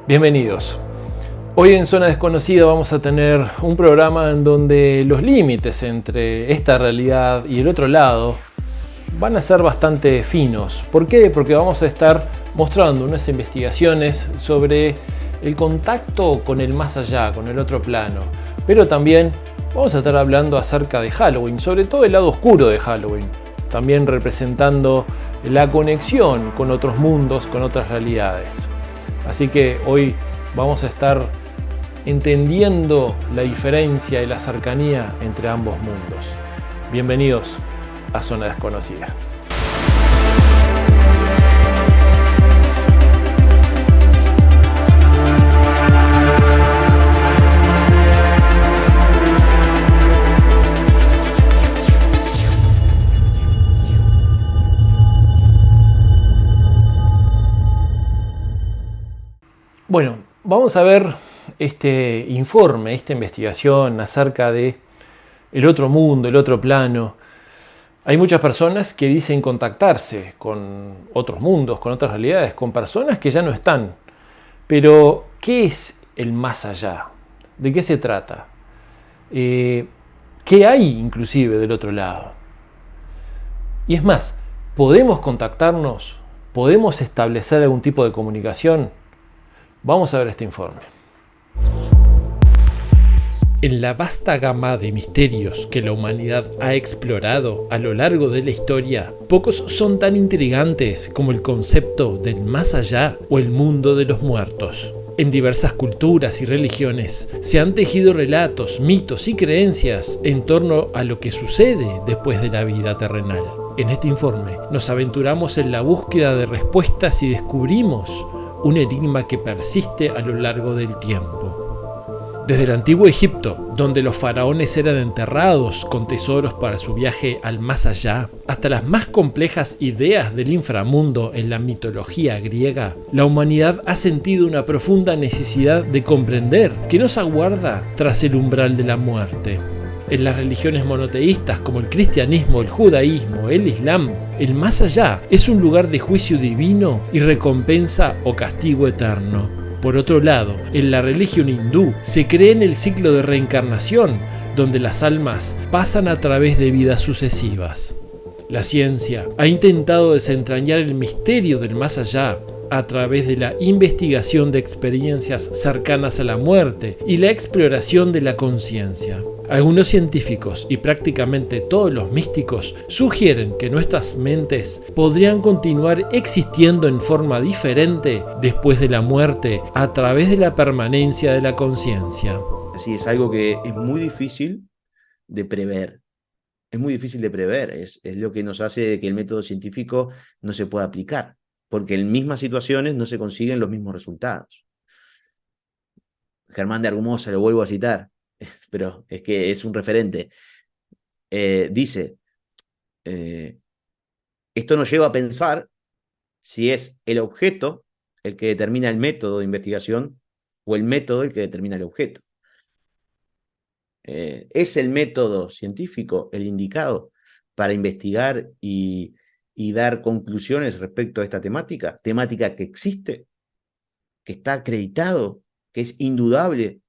Bienvenidos. Hoy en Zona Desconocida vamos a tener un programa en donde los límites entre esta realidad y el otro lado van a ser bastante finos. ¿Por qué? Porque vamos a estar mostrando unas investigaciones sobre el contacto con el más allá, con el otro plano. Pero también vamos a estar hablando acerca de Halloween, sobre todo el lado oscuro de Halloween. También representando la conexión con otros mundos, con otras realidades. Así que hoy vamos a estar entendiendo la diferencia y la cercanía entre ambos mundos. Bienvenidos a Zona Desconocida. Bueno, vamos a ver este informe, esta investigación acerca de el otro mundo, el otro plano. Hay muchas personas que dicen contactarse con otros mundos, con otras realidades, con personas que ya no están. Pero, ¿qué es el más allá? ¿De qué se trata? ¿Qué hay inclusive del otro lado? Y es más, ¿podemos contactarnos? ¿Podemos establecer algún tipo de comunicación? Vamos a ver este informe. En la vasta gama de misterios que la humanidad ha explorado a lo largo de la historia, pocos son tan intrigantes como el concepto del más allá o el mundo de los muertos. En diversas culturas y religiones se han tejido relatos, mitos y creencias en torno a lo que sucede después de la vida terrenal. En este informe nos aventuramos en la búsqueda de respuestas y descubrimos un enigma que persiste a lo largo del tiempo. Desde el antiguo Egipto, donde los faraones eran enterrados con tesoros para su viaje al más allá, hasta las más complejas ideas del inframundo en la mitología griega, la humanidad ha sentido una profunda necesidad de comprender qué nos aguarda tras el umbral de la muerte. En las religiones monoteístas como el cristianismo, el judaísmo, el islam, el más allá es un lugar de juicio divino y recompensa o castigo eterno. Por otro lado, en la religión hindú se cree en el ciclo de reencarnación, donde las almas pasan a través de vidas sucesivas. La ciencia ha intentado desentrañar el misterio del más allá a través de la investigación de experiencias cercanas a la muerte y la exploración de la conciencia. Algunos científicos y prácticamente todos los místicos sugieren que nuestras mentes podrían continuar existiendo en forma diferente después de la muerte a través de la permanencia de la conciencia. Así es algo que es muy difícil de prever. Es muy difícil de prever. Es lo que nos hace que el método científico no se pueda aplicar, porque en mismas situaciones no se consiguen los mismos resultados. Germán de Argumosa, lo vuelvo a citar, pero es que es un referente. Dice, esto nos lleva a pensar si es el objeto el que determina el método de investigación o el método el que determina el objeto. ¿Es el método científico el indicado para investigar y dar conclusiones respecto a esta temática que existe, que está acreditado, que es indudable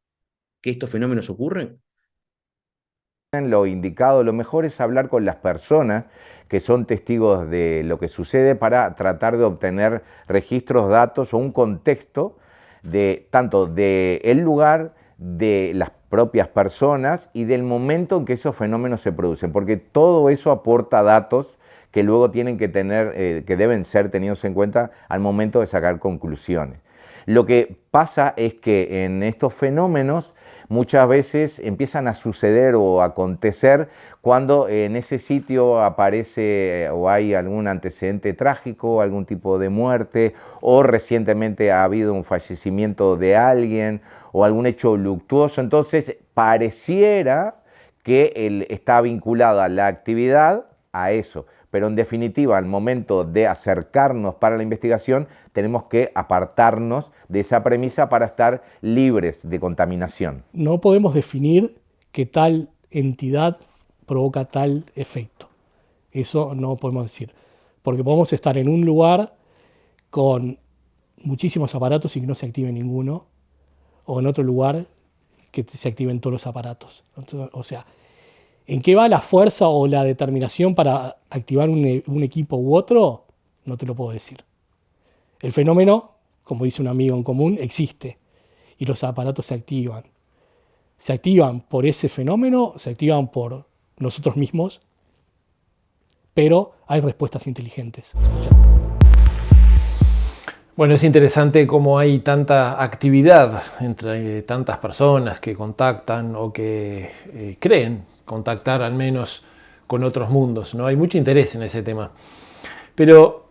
que estos fenómenos ocurren? Lo indicado, lo mejor es hablar con las personas que son testigos de lo que sucede para tratar de obtener registros, datos o un contexto de tanto del lugar, de las propias personas y del momento en que esos fenómenos se producen, porque todo eso aporta datos que luego tienen que tener, que deben ser tenidos en cuenta al momento de sacar conclusiones. Lo que pasa es que en estos fenómenos muchas veces empiezan a suceder o a acontecer cuando en ese sitio aparece o hay algún antecedente trágico, algún tipo de muerte, o recientemente ha habido un fallecimiento de alguien o algún hecho luctuoso. Entonces pareciera que está vinculada la actividad a eso. Pero en definitiva, al momento de acercarnos para la investigación, tenemos que apartarnos de esa premisa para estar libres de contaminación. No podemos definir que tal entidad provoca tal efecto. Eso no podemos decir. Porque podemos estar en un lugar con muchísimos aparatos y que no se active ninguno, o en otro lugar que se activen todos los aparatos. Entonces, o sea, ¿en qué va la fuerza o la determinación para activar un equipo u otro? No te lo puedo decir. El fenómeno, como dice un amigo en común, existe y los aparatos se activan. Se activan por ese fenómeno, se activan por nosotros mismos, pero hay respuestas inteligentes. Bueno, es interesante cómo hay tanta actividad entre tantas personas que contactan o que creen contactar al menos con otros mundos, ¿no? Hay mucho interés en ese tema. Pero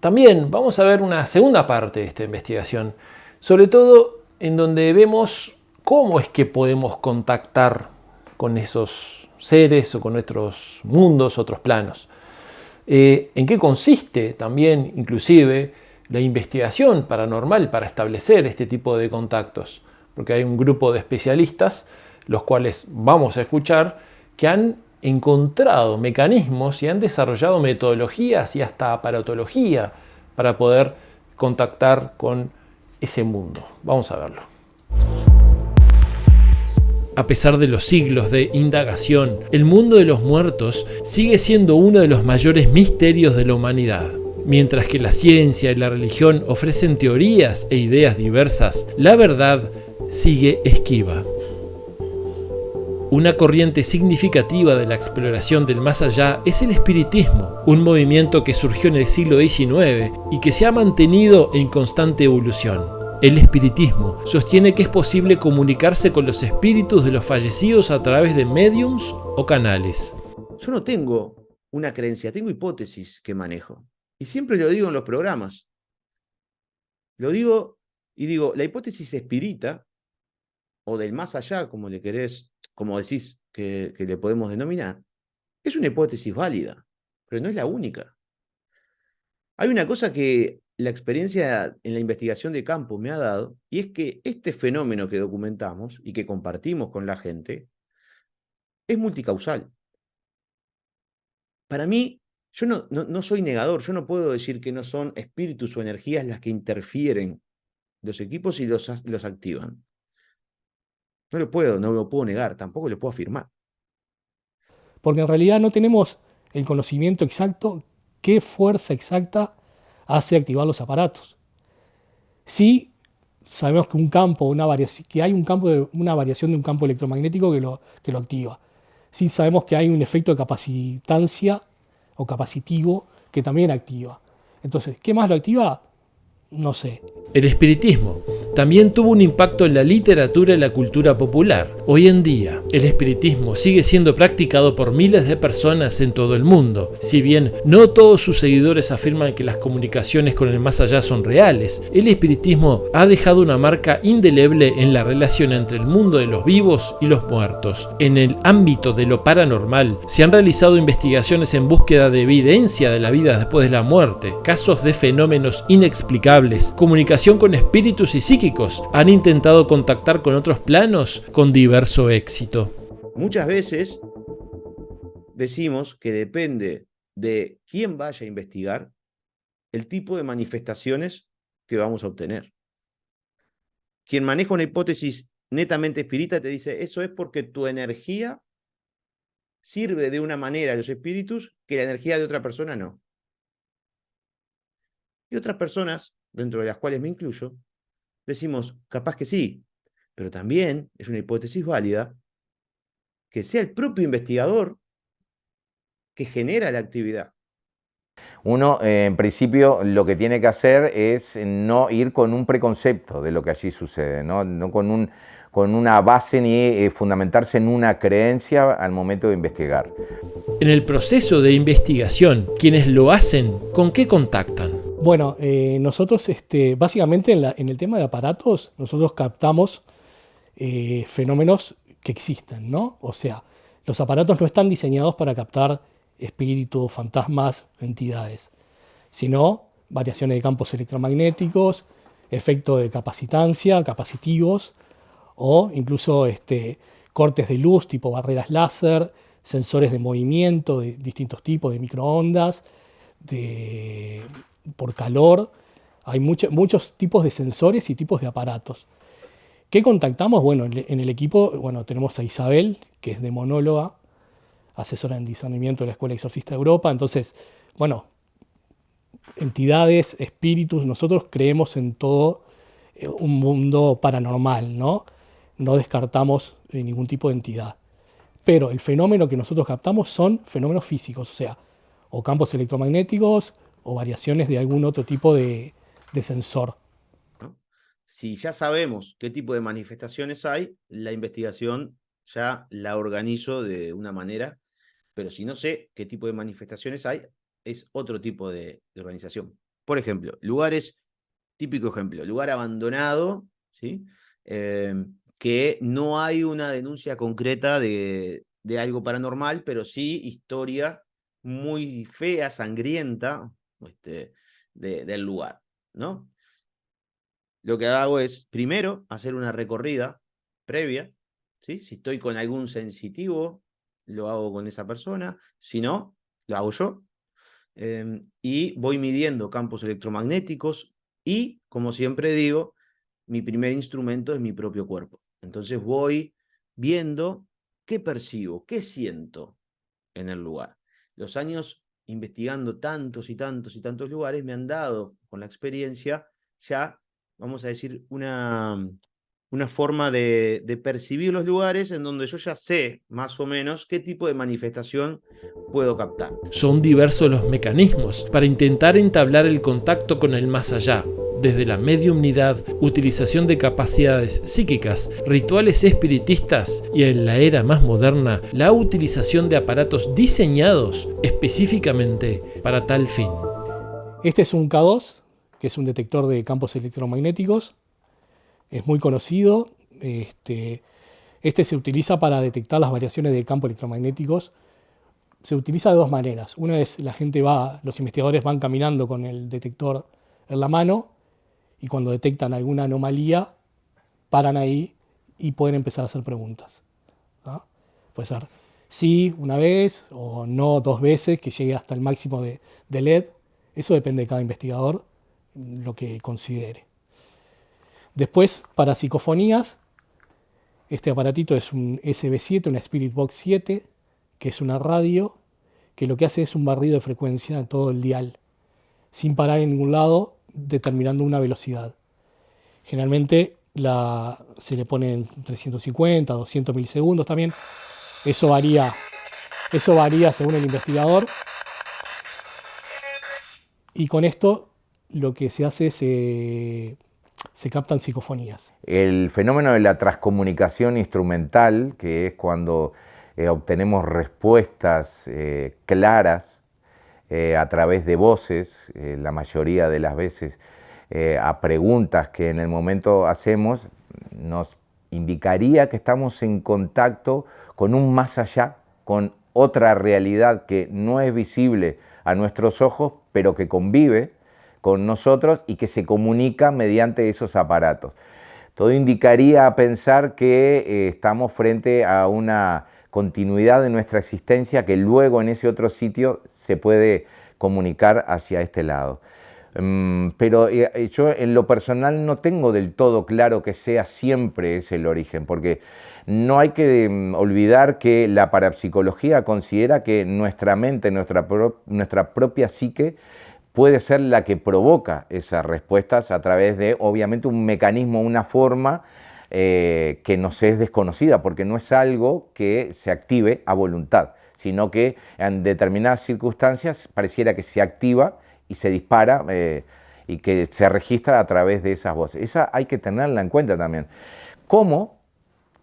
también vamos a ver una segunda parte de esta investigación, sobre todo en donde vemos cómo es que podemos contactar con esos seres o con nuestros mundos, otros planos. En qué consiste también, inclusive, la investigación paranormal para establecer este tipo de contactos. Porque hay un grupo de especialistas, los cuales vamos a escuchar, que han encontrado mecanismos y han desarrollado metodologías y hasta aparatología para poder contactar con ese mundo. Vamos a verlo. A pesar de los siglos de indagación, el mundo de los muertos sigue siendo uno de los mayores misterios de la humanidad. Mientras que la ciencia y la religión ofrecen teorías e ideas diversas, la verdad sigue esquiva. Una corriente significativa de la exploración del más allá es el espiritismo, un movimiento que surgió en el siglo XIX y que se ha mantenido en constante evolución. El espiritismo sostiene que es posible comunicarse con los espíritus de los fallecidos a través de médiums o canales. Yo no tengo una creencia, tengo hipótesis que manejo. Y siempre lo digo en los programas. Lo digo y digo, la hipótesis espírita, o del más allá, como le querés, como decís que le podemos denominar, es una hipótesis válida, pero no es la única. Hay una cosa que la experiencia en la investigación de campo me ha dado, y es que este fenómeno que documentamos y que compartimos con la gente es multicausal. Para mí, yo no soy negador, yo no puedo decir que no son espíritus o energías las que interfieren los equipos y los activan. No lo puedo negar, tampoco lo puedo afirmar. Porque en realidad no tenemos el conocimiento exacto qué fuerza exacta hace activar los aparatos. Sí sabemos que hay una variación de un campo electromagnético que lo activa. Sí sabemos que hay un efecto de capacitancia o capacitivo que también activa. Entonces, ¿qué más lo activa? No sé. El espiritismo también tuvo un impacto en la literatura y la cultura popular. Hoy en día, el espiritismo sigue siendo practicado por miles de personas en todo el mundo. Si bien no todos sus seguidores afirman que las comunicaciones con el más allá son reales, el espiritismo ha dejado una marca indeleble en la relación entre el mundo de los vivos y los muertos. En el ámbito de lo paranormal, se han realizado investigaciones en búsqueda de evidencia de la vida después de la muerte, casos de fenómenos inexplicables, comunicación con espíritus y psíquicos. Han intentado contactar con otros planos con diverso éxito. Muchas veces decimos que depende de quién vaya a investigar el tipo de manifestaciones que vamos a obtener. Quien maneja una hipótesis netamente espírita te dice, eso es porque tu energía sirve de una manera a los espíritus que la energía de otra persona no. Y otras personas, dentro de las cuales me incluyo, decimos, capaz que sí, pero también es una hipótesis válida que sea el propio investigador que genera la actividad. Uno, en principio, lo que tiene que hacer es no ir con un preconcepto de lo que allí sucede, no con una base ni fundamentarse en una creencia al momento de investigar. En el proceso de investigación, quienes lo hacen, ¿con qué contactan? Bueno, nosotros básicamente en el tema de aparatos, nosotros captamos fenómenos que existen, ¿no? O sea, los aparatos no están diseñados para captar espíritus, fantasmas, entidades, sino variaciones de campos electromagnéticos, efectos de capacitancia, capacitivos, o incluso cortes de luz tipo barreras láser, sensores de movimiento de distintos tipos, de microondas, por calor, Hay muchos tipos de sensores y tipos de aparatos. ¿Qué contactamos? Bueno, en el equipo tenemos a Isabel, que es demonóloga, asesora en discernimiento de la Escuela Exorcista de Europa. Entonces, entidades, espíritus, nosotros creemos en todo un mundo paranormal, ¿no? No descartamos ningún tipo de entidad. Pero el fenómeno que nosotros captamos son fenómenos físicos, o sea, o campos electromagnéticos o variaciones de algún otro tipo de sensor. Si ya sabemos qué tipo de manifestaciones hay, la investigación ya la organizo de una manera, pero si no sé qué tipo de manifestaciones hay, es otro tipo de organización. Por ejemplo, típico ejemplo, lugar abandonado, ¿sí? Que no hay una denuncia concreta de algo paranormal, pero sí historia muy fea, sangrienta, del lugar, ¿no? Lo que hago es, primero, hacer una recorrida previa, ¿sí? Si estoy con algún sensitivo, lo hago con esa persona, si no, lo hago yo. Y voy midiendo campos electromagnéticos y, como siempre digo, mi primer instrumento es mi propio cuerpo. Entonces voy viendo qué percibo, qué siento en el lugar. Los años investigando tantos y tantos y tantos lugares me han dado, con la experiencia, ya, vamos a decir, una forma de percibir los lugares en donde yo ya sé más o menos qué tipo de manifestación puedo captar. Son diversos los mecanismos para intentar entablar el contacto con el más allá, desde la mediumnidad, utilización de capacidades psíquicas, rituales espiritistas y en la era más moderna, la utilización de aparatos diseñados específicamente para tal fin. Este es un K2, que es un detector de campos electromagnéticos. Es muy conocido. Este se utiliza para detectar las variaciones de campos electromagnéticos. Se utiliza de dos maneras. Una es los investigadores van caminando con el detector en la mano y cuando detectan alguna anomalía, paran ahí y pueden empezar a hacer preguntas, ¿no? Puede ser sí una vez o no 2 veces, que llegue hasta el máximo de LED. Eso depende de cada investigador, lo que considere. Después, para psicofonías, este aparatito es un SB7, una Spirit Box 7, que es una radio que lo que hace es un barrido de frecuencia en todo el dial, sin parar en ningún lado, determinando una velocidad. Generalmente se le pone en 350, 200 milisegundos también. Eso varía según el investigador. Y con esto lo que se hace es se captan psicofonías. El fenómeno de la transcomunicación instrumental, que es cuando obtenemos respuestas claras a través de voces, la mayoría de las veces a preguntas que en el momento hacemos, nos indicaría que estamos en contacto con un más allá, con otra realidad que no es visible a nuestros ojos, pero que convive con nosotros y que se comunica mediante esos aparatos. Todo indicaría a pensar que estamos frente a una continuidad de nuestra existencia que luego en ese otro sitio se puede comunicar hacia este lado. Pero yo en lo personal no tengo del todo claro que sea siempre ese el origen, porque no hay que olvidar que la parapsicología considera que nuestra mente, nuestra propia psique, puede ser la que provoca esas respuestas a través de, obviamente, un mecanismo, una forma que nos es desconocida, porque no es algo que se active a voluntad, sino que en determinadas circunstancias pareciera que se activa y se dispara y que se registra a través de esas voces. Esa hay que tenerla en cuenta también. ¿Cómo?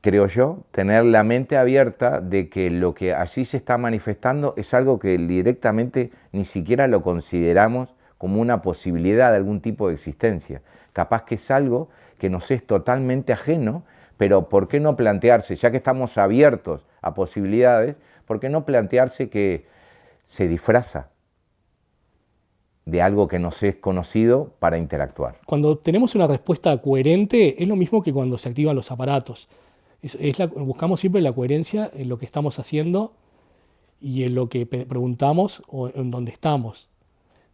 Creo yo, tener la mente abierta de que lo que allí se está manifestando es algo que directamente ni siquiera lo consideramos como una posibilidad de algún tipo de existencia. Capaz que es algo que nos es totalmente ajeno, pero ¿por qué no plantearse, ya que estamos abiertos a posibilidades, por qué no plantearse que se disfraza de algo que nos es conocido para interactuar? Cuando tenemos una respuesta coherente, es lo mismo que cuando se activan los aparatos. Buscamos siempre la coherencia en lo que estamos haciendo y en lo que preguntamos o en donde estamos.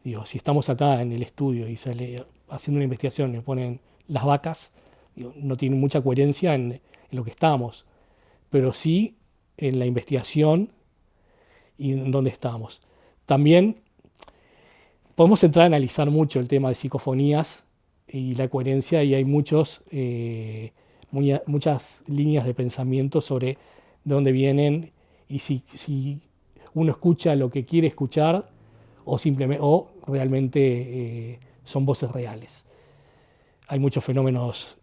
Digo, si estamos acá en el estudio y sale haciendo una investigación, me ponen las vacas, digo, no tiene mucha coherencia en lo que estamos, pero sí en la investigación y en dónde estamos. También podemos entrar a analizar mucho el tema de psicofonías y la coherencia, y hay muchas líneas de pensamiento sobre de dónde vienen y si uno escucha lo que quiere escuchar o realmente son voces reales. Hay muchos fenómenos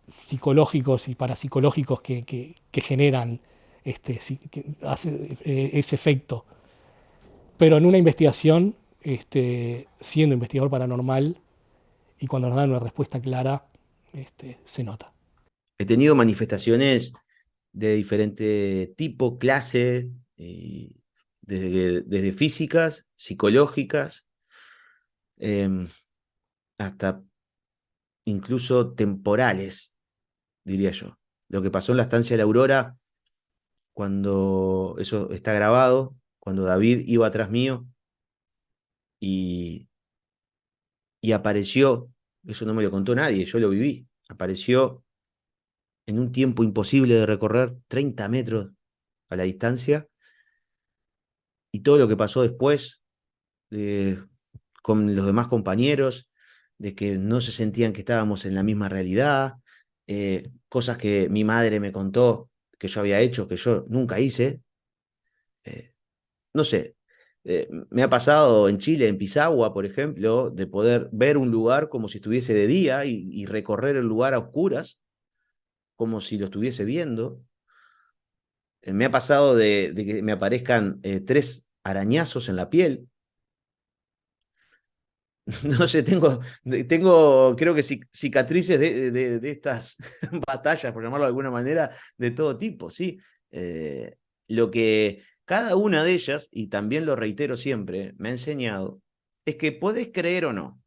psicológicos y parapsicológicos que generan ese efecto. Pero en una investigación, siendo investigador paranormal, y cuando nos dan una respuesta clara, se nota. He tenido manifestaciones de diferente tipo, clase, desde físicas, psicológicas, hasta incluso temporales, diría yo. Lo que pasó en la estancia de la Aurora, cuando eso está grabado, cuando David iba atrás mío y apareció, eso no me lo contó nadie, yo lo viví, apareció en un tiempo imposible de recorrer, 30 metros a la distancia, y todo lo que pasó después con los demás compañeros, de que no se sentían que estábamos en la misma realidad, cosas que mi madre me contó que yo había hecho, que yo nunca hice. No sé, me ha pasado en Chile, en Pisagua, por ejemplo, de poder ver un lugar como si estuviese de día y recorrer el lugar a oscuras, como si lo estuviese viendo. Me ha pasado de que me aparezcan 3 arañazos en la piel. No sé, tengo creo que cicatrices de estas batallas, por llamarlo de alguna manera, de todo tipo, ¿sí? Lo que cada una de ellas, y también lo reitero siempre, me ha enseñado, es que podés creer o no.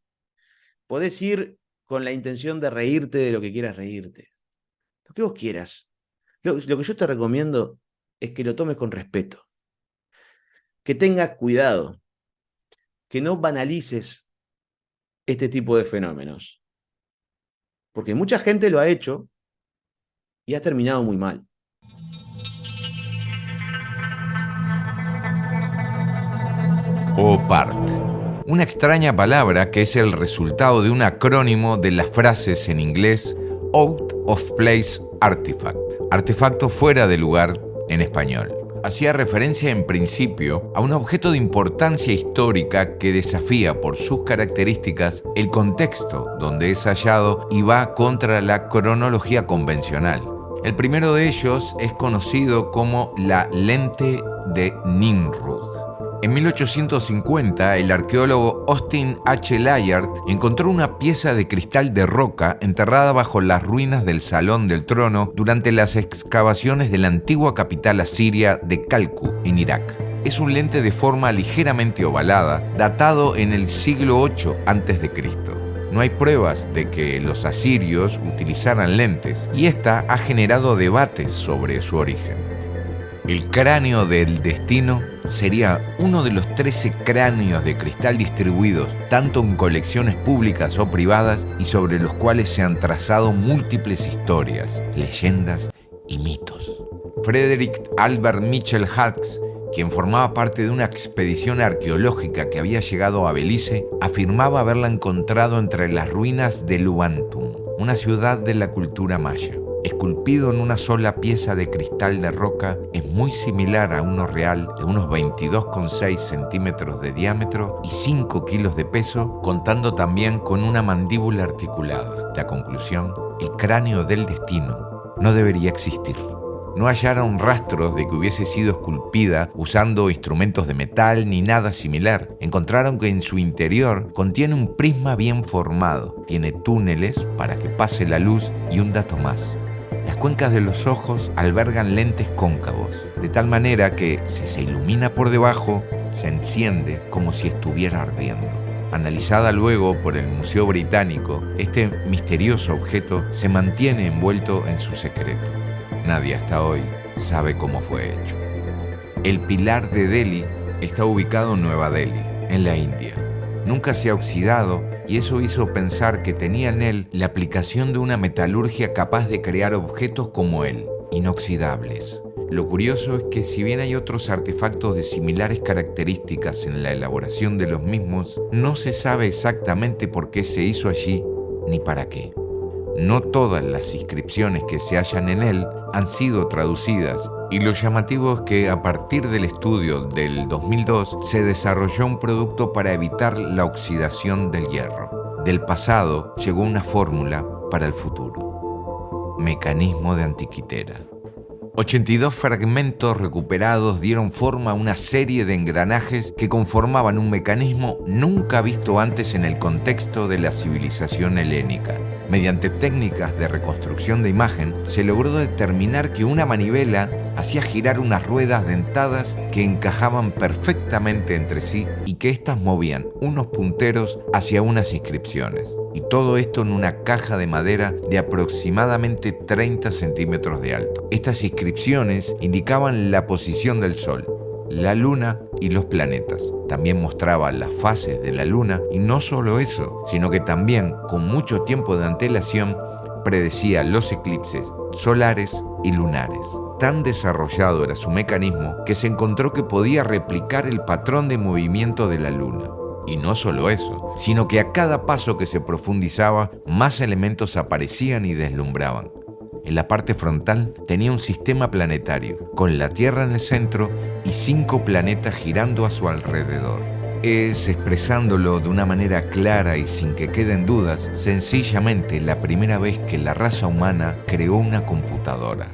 Podés ir con la intención de reírte de lo que quieras reírte. Lo que vos quieras. Lo que yo te recomiendo es que lo tomes con respeto. Que tengas cuidado. Que no banalices este tipo de fenómenos. Porque mucha gente lo ha hecho y ha terminado muy mal. OPART, una extraña palabra que es el resultado de un acrónimo de las frases en inglés Out of Place Artifact, artefacto fuera de lugar en español. Hacía referencia en principio a un objeto de importancia histórica que desafía por sus características el contexto donde es hallado y va contra la cronología convencional. El primero de ellos es conocido como la lente de Nimrud. En 1850, el arqueólogo Austin H. Layard encontró una pieza de cristal de roca enterrada bajo las ruinas del Salón del Trono durante las excavaciones de la antigua capital asiria de Kalku, en Irak. Es un lente de forma ligeramente ovalada, datado en el siglo VIII a.C. No hay pruebas de que los asirios utilizaran lentes, y esta ha generado debates sobre su origen. El cráneo del destino sería uno de los 13 cráneos de cristal distribuidos tanto en colecciones públicas o privadas y sobre los cuales se han trazado múltiples historias, leyendas y mitos. Frederick Albert Mitchell Hughes, quien formaba parte de una expedición arqueológica que había llegado a Belice, afirmaba haberla encontrado entre las ruinas de Lubantum, una ciudad de la cultura maya. Esculpido en una sola pieza de cristal de roca, es muy similar a uno real de unos 22,6 centímetros de diámetro y 5 kilos de peso, contando también con una mandíbula articulada. La conclusión: el cráneo del destino no debería existir. No hallaron rastros de que hubiese sido esculpida usando instrumentos de metal ni nada similar. Encontraron que en su interior contiene un prisma bien formado, tiene túneles para que pase la luz y un dato más: las cuencas de los ojos albergan lentes cóncavos, de tal manera que, si se ilumina por debajo, se enciende como si estuviera ardiendo. Analizada luego por el Museo Británico, este misterioso objeto se mantiene envuelto en su secreto. Nadie hasta hoy sabe cómo fue hecho. El pilar de Delhi está ubicado en Nueva Delhi, en la India. Nunca se ha oxidado y eso hizo pensar que tenía en él la aplicación de una metalurgia capaz de crear objetos como él, inoxidables. Lo curioso es que si bien hay otros artefactos de similares características en la elaboración de los mismos, no se sabe exactamente por qué se hizo allí ni para qué. No todas las inscripciones que se hallan en él han sido traducidas, y lo llamativo es que a partir del estudio del 2002 se desarrolló un producto para evitar la oxidación del hierro. Del pasado llegó una fórmula para el futuro. Mecanismo de antiquitera. 82 fragmentos recuperados dieron forma a una serie de engranajes que conformaban un mecanismo nunca visto antes en el contexto de la civilización helénica. Mediante técnicas de reconstrucción de imagen, se logró determinar que una manivela hacía girar unas ruedas dentadas que encajaban perfectamente entre sí y que éstas movían unos punteros hacia unas inscripciones. Y todo esto en una caja de madera de aproximadamente 30 centímetros de alto. Estas inscripciones indicaban la posición del Sol, la Luna y los planetas. También mostraba las fases de la Luna, y no solo eso, sino que también, con mucho tiempo de antelación, predecía los eclipses solares y lunares. Tan desarrollado era su mecanismo que se encontró que podía replicar el patrón de movimiento de la Luna. Y no solo eso, sino que a cada paso que se profundizaba, más elementos aparecían y deslumbraban. En la parte frontal tenía un sistema planetario, con la Tierra en el centro y 5 planetas girando a su alrededor. Es, expresándolo de una manera clara y sin que queden dudas, sencillamente la primera vez que la raza humana creó una computadora.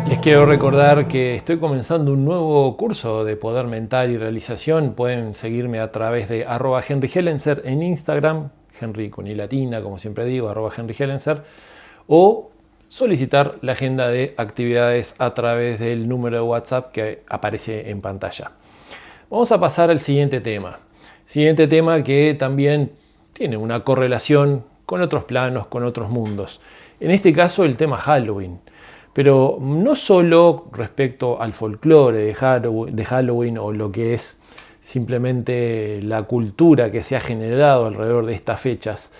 Les quiero recordar que estoy comenzando un nuevo curso de poder mental y realización. Pueden seguirme a través de @HenryHellenser en Instagram, Henry con I latina, como siempre digo, @HenryHellenser, o solicitar la agenda de actividades a través del número de WhatsApp que aparece en pantalla. Vamos a pasar al siguiente tema. Siguiente tema que también tiene una correlación con otros planos, con otros mundos. En este caso el tema Halloween. Pero no solo respecto al folclore de Halloween o lo que es simplemente la cultura que se ha generado alrededor de estas fechas,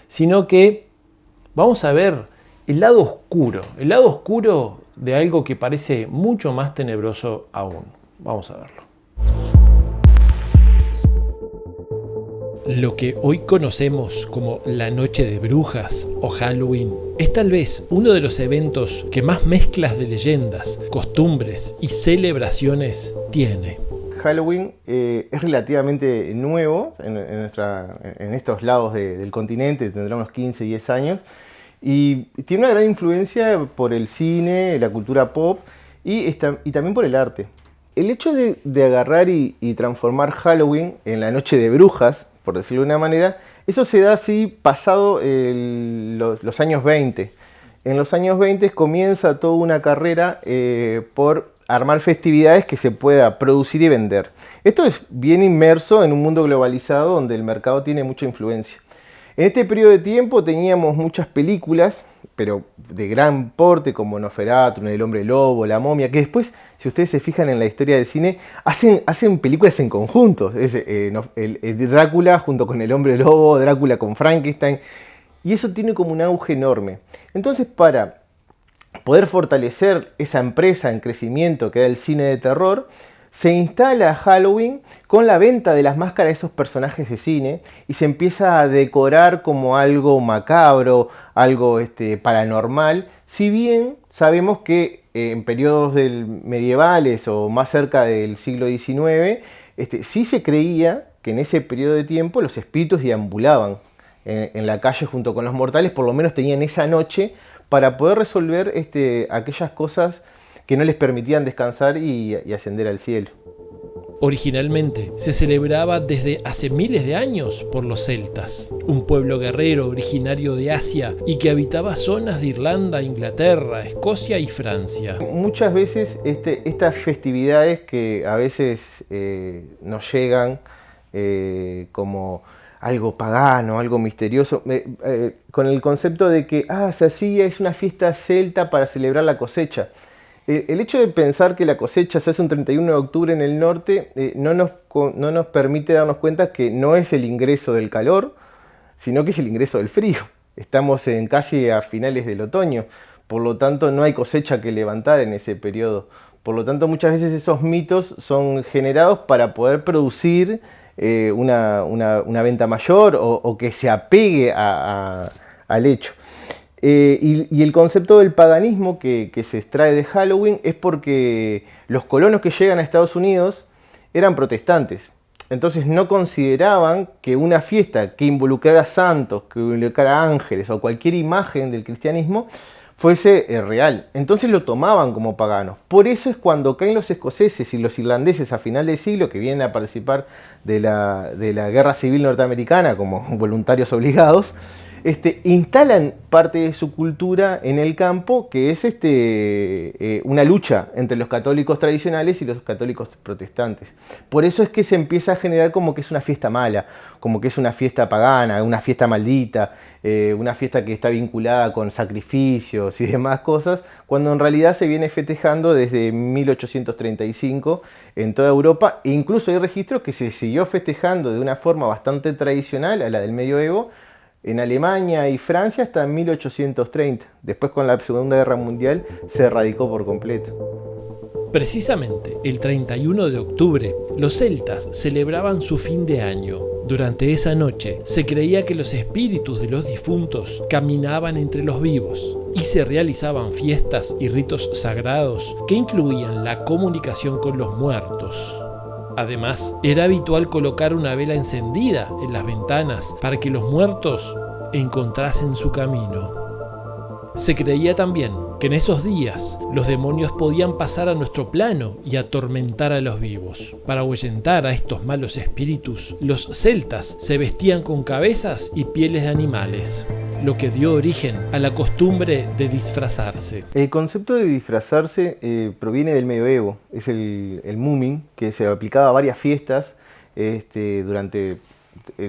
sino que vamos a ver el lado oscuro de algo que parece mucho más tenebroso aún. Vamos a verlo. Lo que hoy conocemos como la Noche de Brujas o Halloween es tal vez uno de los eventos que más mezclas de leyendas, costumbres y celebraciones tiene. Halloween es relativamente nuevo en estos lados del continente, tendrá unos 15, 10 años, y tiene una gran influencia por el cine, la cultura pop y también por el arte. El hecho de agarrar y transformar Halloween en la Noche de Brujas, por decirlo de una manera, eso se da así pasado los años 20. En los años 20 comienza toda una carrera por armar festividades que se pueda producir y vender. Esto es bien inmerso en un mundo globalizado donde el mercado tiene mucha influencia. En este periodo de tiempo teníamos muchas películas, pero de gran porte, como Nosferatu, El Hombre Lobo, La Momia, que después, si ustedes se fijan en la historia del cine, hacen películas en conjunto. Drácula junto con El Hombre Lobo, Drácula con Frankenstein, y eso tiene como un auge enorme. Entonces, para poder fortalecer esa empresa en crecimiento que era el cine de terror, se instala Halloween con la venta de las máscaras de esos personajes de cine y se empieza a decorar como algo macabro, algo paranormal, si bien sabemos que en periodos medievales o más cerca del siglo XIX, sí se creía que en ese periodo de tiempo los espíritus deambulaban en la calle junto con los mortales, por lo menos tenían esa noche para poder resolver aquellas cosas que no les permitían descansar y ascender al cielo. Originalmente se celebraba desde hace miles de años por los celtas, un pueblo guerrero originario de Asia y que habitaba zonas de Irlanda, Inglaterra, Escocia y Francia. Muchas veces estas festividades que a veces nos llegan como algo pagano, algo misterioso, con el concepto de que se hacía, es una fiesta celta para celebrar la cosecha. El hecho de pensar que la cosecha se hace un 31 de octubre en el norte no nos permite darnos cuenta que no es el ingreso del calor, sino que es el ingreso del frío. Estamos casi a finales del otoño, por lo tanto no hay cosecha que levantar en ese periodo. Por lo tanto, muchas veces esos mitos son generados para poder producir una venta mayor o que se apegue al hecho. Y el concepto del paganismo que se extrae de Halloween es porque los colonos que llegan a Estados Unidos eran protestantes. Entonces no consideraban que una fiesta que involucrara santos, que involucrara ángeles o cualquier imagen del cristianismo fuese real. Entonces lo tomaban como paganos. Por eso es cuando caen los escoceses y los irlandeses a final de siglo, que vienen a participar de la Guerra Civil Norteamericana como voluntarios obligados, instalan parte de su cultura en el campo, que es una lucha entre los católicos tradicionales y los católicos protestantes. Por eso es que se empieza a generar como que es una fiesta mala, como que es una fiesta pagana, una fiesta maldita, una fiesta que está vinculada con sacrificios y demás cosas, cuando en realidad se viene festejando desde 1835 en toda Europa, e incluso hay registros que se siguió festejando de una forma bastante tradicional a la del medioevo, en Alemania y Francia hasta 1830. Después, con la Segunda Guerra Mundial, se erradicó por completo. Precisamente el 31 de octubre, los celtas celebraban su fin de año. Durante esa noche se creía que los espíritus de los difuntos caminaban entre los vivos y se realizaban fiestas y ritos sagrados que incluían la comunicación con los muertos. Además, era habitual colocar una vela encendida en las ventanas para que los muertos encontrasen su camino. Se creía también que en esos días los demonios podían pasar a nuestro plano y atormentar a los vivos. Para ahuyentar a estos malos espíritus, los celtas se vestían con cabezas y pieles de animales, lo que dio origen a la costumbre de disfrazarse. El concepto de disfrazarse proviene del medioevo, es el mumming, que se aplicaba a varias fiestas durante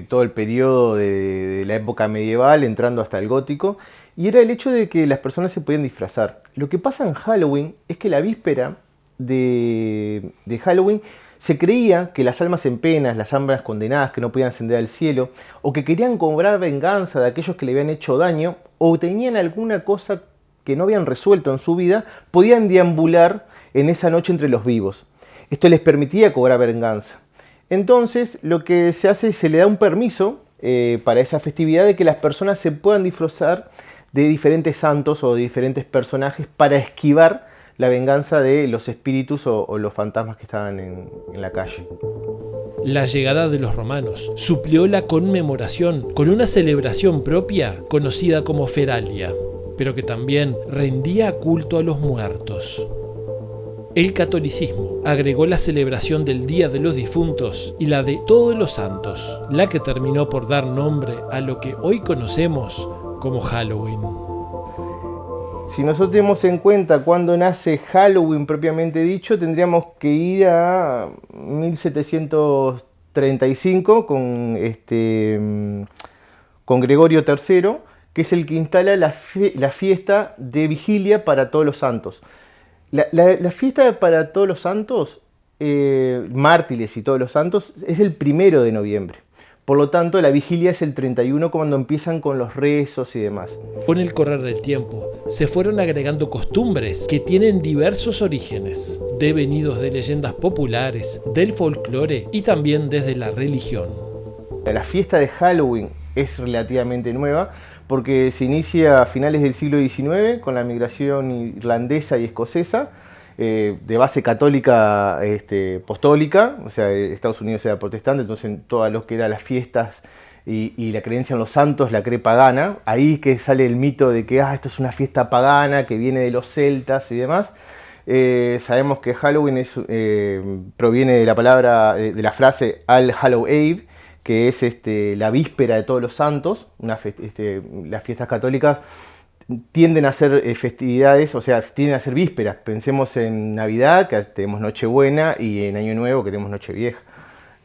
todo el periodo de la época medieval, entrando hasta el gótico, y era el hecho de que las personas se podían disfrazar. Lo que pasa en Halloween es que la víspera de Halloween se creía que las almas en penas, las almas condenadas que no podían ascender al cielo, o que querían cobrar venganza de aquellos que le habían hecho daño, o tenían alguna cosa que no habían resuelto en su vida, podían deambular en esa noche entre los vivos. Esto les permitía cobrar venganza. Entonces, lo que se hace es se le da un permiso para esa festividad de que las personas se puedan disfrazar de diferentes santos o de diferentes personajes para esquivar la venganza de los espíritus o los fantasmas que estaban en la calle. La llegada de los romanos suplió la conmemoración con una celebración propia conocida como Feralia, pero que también rendía culto a los muertos. El catolicismo agregó la celebración del Día de los Difuntos y la de Todos los Santos, la que terminó por dar nombre a lo que hoy conocemos como Halloween. Si nosotros tenemos en cuenta cuándo nace Halloween propiamente dicho, tendríamos que ir a 1735 con Gregorio III, que es el que instala la fiesta de vigilia para Todos los Santos. La fiesta para Todos los Santos, mártires y Todos los Santos, es el 1 de noviembre. Por lo tanto, la vigilia es el 31, cuando empiezan con los rezos y demás. Con el correr del tiempo, se fueron agregando costumbres que tienen diversos orígenes, devenidos de leyendas populares, del folclore y también desde la religión. La fiesta de Halloween es relativamente nueva porque se inicia a finales del siglo XIX con la migración irlandesa y escocesa, de base católica apostólica, o sea, Estados Unidos era protestante, entonces todas lo que eran las fiestas y la creencia en los santos la cree pagana. Ahí que sale el mito de que esto es una fiesta pagana que viene de los celtas y demás. Sabemos que Halloween proviene de la palabra, de la frase All Hallows Eve, que es la víspera de Todos los Santos. Las fiestas católicas tienden a ser festividades, o sea, tienden a ser vísperas. Pensemos en Navidad, que tenemos Nochebuena, y en Año Nuevo, que tenemos Nochevieja.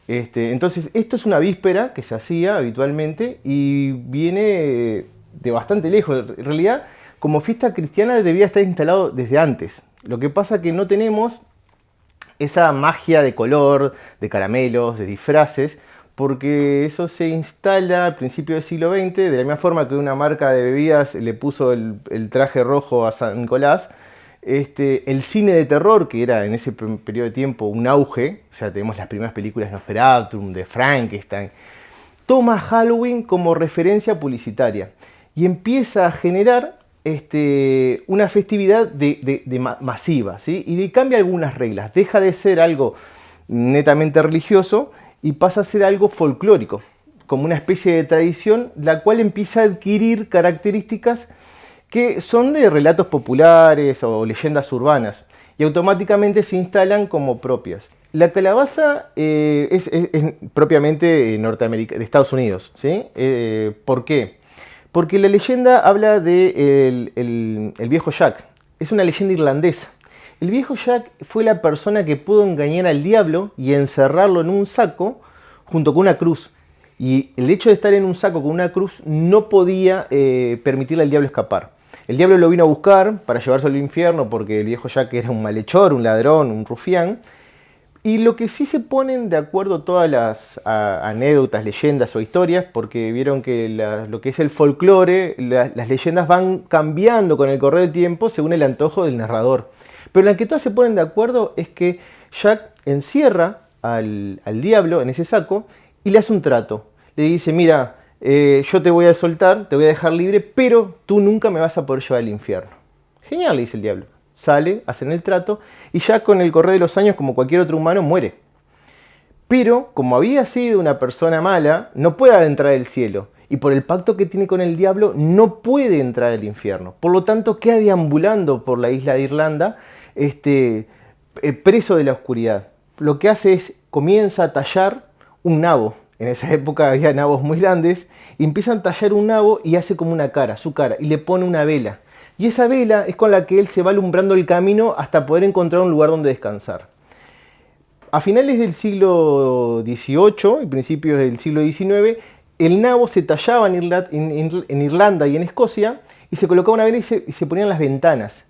Entonces, esto es una víspera que se hacía habitualmente y viene de bastante lejos. En realidad, como fiesta cristiana debía estar instalado desde antes. Lo que pasa es que no tenemos esa magia de color, de caramelos, de disfraces, porque eso se instala al principio del siglo XX, de la misma forma que una marca de bebidas le puso el traje rojo a San Nicolás. El cine de terror, que era en ese periodo de tiempo un auge, o sea, tenemos las primeras películas de Nosferatu, de Frankenstein, toma Halloween como referencia publicitaria y empieza a generar una festividad masiva, ¿sí? Y cambia algunas reglas, deja de ser algo netamente religioso y pasa a ser algo folclórico, como una especie de tradición, la cual empieza a adquirir características que son de relatos populares o leyendas urbanas y automáticamente se instalan como propias. La calabaza es propiamente norteamericana, de Estados Unidos, ¿sí? ¿Por qué? Porque la leyenda habla de el viejo Jack. Es una leyenda irlandesa. El viejo Jack fue la persona que pudo engañar al diablo y encerrarlo en un saco junto con una cruz. Y el hecho de estar en un saco con una cruz no podía permitirle al diablo escapar. El diablo lo vino a buscar para llevarse al infierno porque el viejo Jack era un malhechor, un ladrón, un rufián. Y lo que sí se ponen de acuerdo todas las anécdotas, leyendas o historias, porque vieron que lo que es el folclore, las leyendas van cambiando con el correr del tiempo según el antojo del narrador. Pero la que todas se ponen de acuerdo es que Jack encierra al diablo en ese saco y le hace un trato. Le dice, mira, yo te voy a soltar, te voy a dejar libre, pero tú nunca me vas a poder llevar al infierno. Genial, le dice el diablo. Sale, hacen el trato y ya con el correr de los años, como cualquier otro humano, muere. Pero, como había sido una persona mala, no puede adentrar el cielo. Y por el pacto que tiene con el diablo, no puede entrar al infierno. Por lo tanto, queda deambulando por la isla de Irlanda, preso de la oscuridad. Lo que hace es, comienza a tallar un nabo. En esa época había nabos muy grandes. Y empiezan a tallar un nabo y hace como una cara, su cara, y le pone una vela. Y esa vela es con la que él se va alumbrando el camino hasta poder encontrar un lugar donde descansar. A finales del siglo XVIII y principios del siglo XIX, el nabo se tallaba en Irlanda y en Escocia y se colocaba una vela y se ponían las ventanas.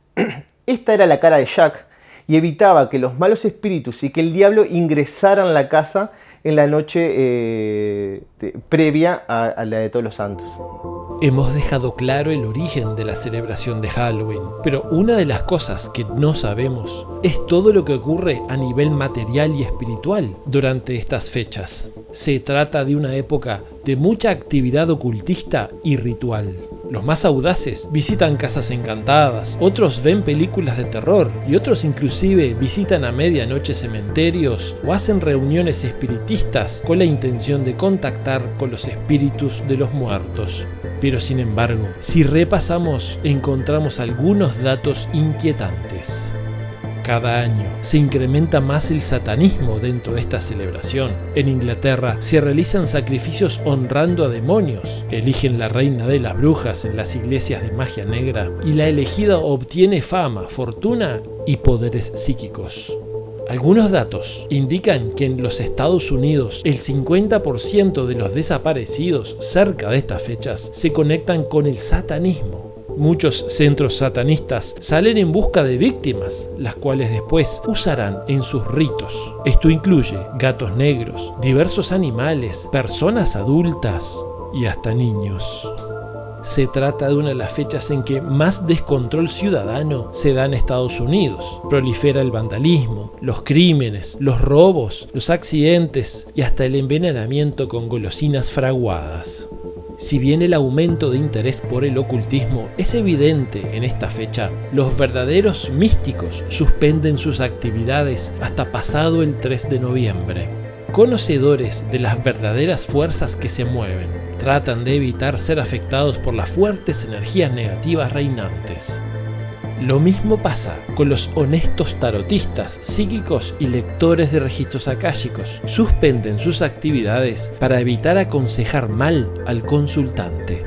Esta era la cara de Jack y evitaba que los malos espíritus y que el diablo ingresaran a la casa en la noche previa a la de Todos los Santos. Hemos dejado claro el origen de la celebración de Halloween, pero una de las cosas que no sabemos es todo lo que ocurre a nivel material y espiritual durante estas fechas. Se trata de una época de mucha actividad ocultista y ritual. Los más audaces visitan casas encantadas, otros ven películas de terror y otros inclusive visitan a medianoche cementerios o hacen reuniones espiritistas con la intención de contactar con los espíritus de los muertos. Pero sin embargo, si repasamos, encontramos algunos datos inquietantes. Cada año se incrementa más el satanismo dentro de esta celebración. En Inglaterra se realizan sacrificios honrando a demonios, eligen la reina de las brujas en las iglesias de magia negra y la elegida obtiene fama, fortuna y poderes psíquicos. Algunos datos indican que en los Estados Unidos el 50% de los desaparecidos cerca de estas fechas se conectan con el satanismo. Muchos centros satanistas salen en busca de víctimas, las cuales después usarán en sus ritos. Esto incluye gatos negros, diversos animales, personas adultas y hasta niños. Se trata de una de las fechas en que más descontrol ciudadano se da en Estados Unidos. Prolifera el vandalismo, los crímenes, los robos, los accidentes y hasta el envenenamiento con golosinas fraguadas. Si bien el aumento de interés por el ocultismo es evidente en esta fecha, los verdaderos místicos suspenden sus actividades hasta pasado el 3 de noviembre. Conocedores de las verdaderas fuerzas que se mueven, tratan de evitar ser afectados por las fuertes energías negativas reinantes. Lo mismo pasa con los honestos tarotistas, psíquicos y lectores de registros akáshicos. Suspenden sus actividades para evitar aconsejar mal al consultante.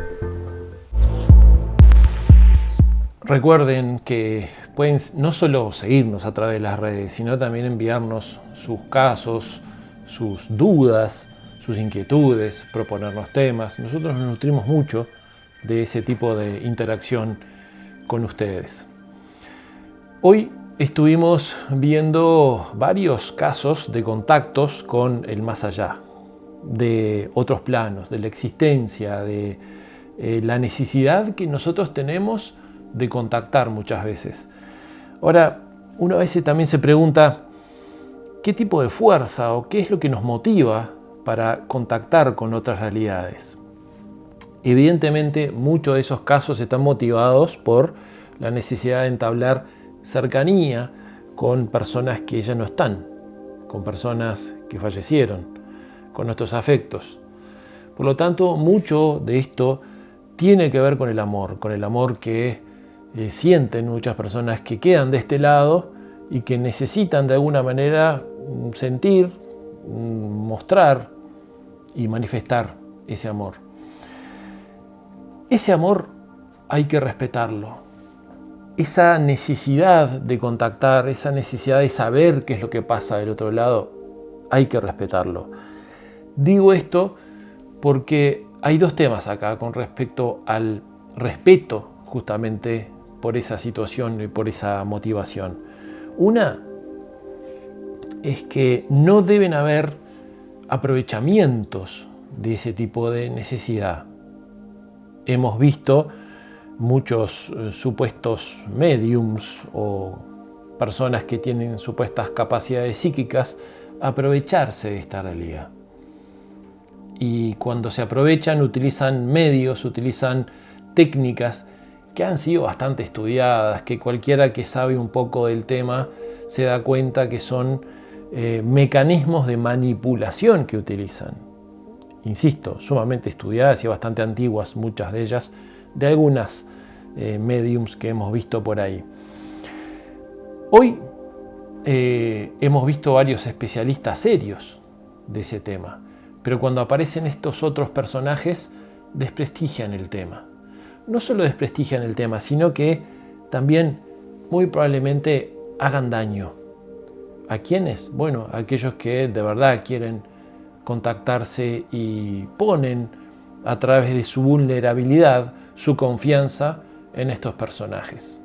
Recuerden que pueden no solo seguirnos a través de las redes, sino también enviarnos sus casos, sus dudas, sus inquietudes, proponernos temas. Nosotros nos nutrimos mucho de ese tipo de interacción con ustedes. Hoy estuvimos viendo varios casos de contactos con el más allá, de otros planos, de la existencia, de la necesidad que nosotros tenemos de contactar muchas veces. Ahora, uno a veces también se pregunta qué tipo de fuerza o qué es lo que nos motiva para contactar con otras realidades. Evidentemente, muchos de esos casos están motivados por la necesidad de entablar cercanía con personas que ya no están, con personas que fallecieron, con nuestros afectos. Por lo tanto, mucho de esto tiene que ver con el amor que sienten muchas personas que quedan de este lado y que necesitan de alguna manera sentir, mostrar y manifestar ese amor. Ese amor hay que respetarlo. Esa necesidad de contactar, esa necesidad de saber qué es lo que pasa del otro lado, hay que respetarlo. Digo esto porque hay dos temas acá con respecto al respeto justamente por esa situación y por esa motivación. Una es que no deben haber aprovechamientos de ese tipo de necesidad. Hemos visto muchos supuestos mediums o personas que tienen supuestas capacidades psíquicas aprovecharse de esta realidad. Y cuando se aprovechan, utilizan medios, utilizan técnicas que han sido bastante estudiadas, que cualquiera que sabe un poco del tema se da cuenta que son mecanismos de manipulación que utilizan. Insisto, sumamente estudiadas y bastante antiguas, muchas de ellas, de algunas mediums que hemos visto por ahí. Hoy hemos visto varios especialistas serios de ese tema, pero cuando aparecen estos otros personajes desprestigian el tema. No solo desprestigian el tema, sino que también muy probablemente hagan daño. ¿A quiénes? Bueno, a aquellos que de verdad quieren contactarse y ponen a través de su vulnerabilidad su confianza en estos personajes.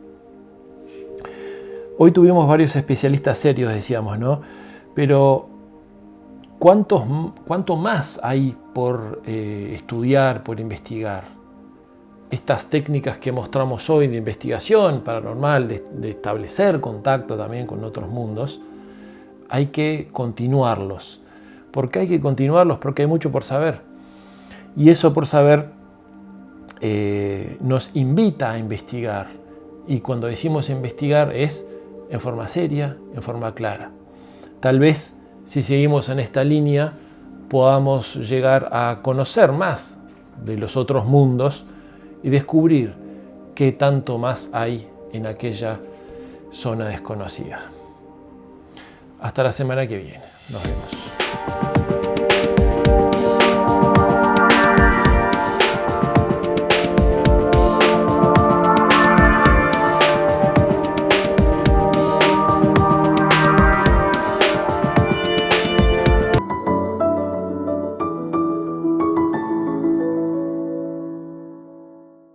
Hoy tuvimos varios especialistas serios, decíamos, ¿no? Pero ¿cuánto más hay por estudiar, por investigar? Estas técnicas que mostramos hoy de investigación paranormal, de establecer contacto también con otros mundos, hay que continuarlos. ¿Por qué hay que continuarlos? Porque hay mucho por saber. Y eso por saber nos invita a investigar. Y cuando decimos investigar es en forma seria, en forma clara. Tal vez si seguimos en esta línea podamos llegar a conocer más de los otros mundos y descubrir qué tanto más hay en aquella zona desconocida. Hasta la semana que viene. Nos vemos.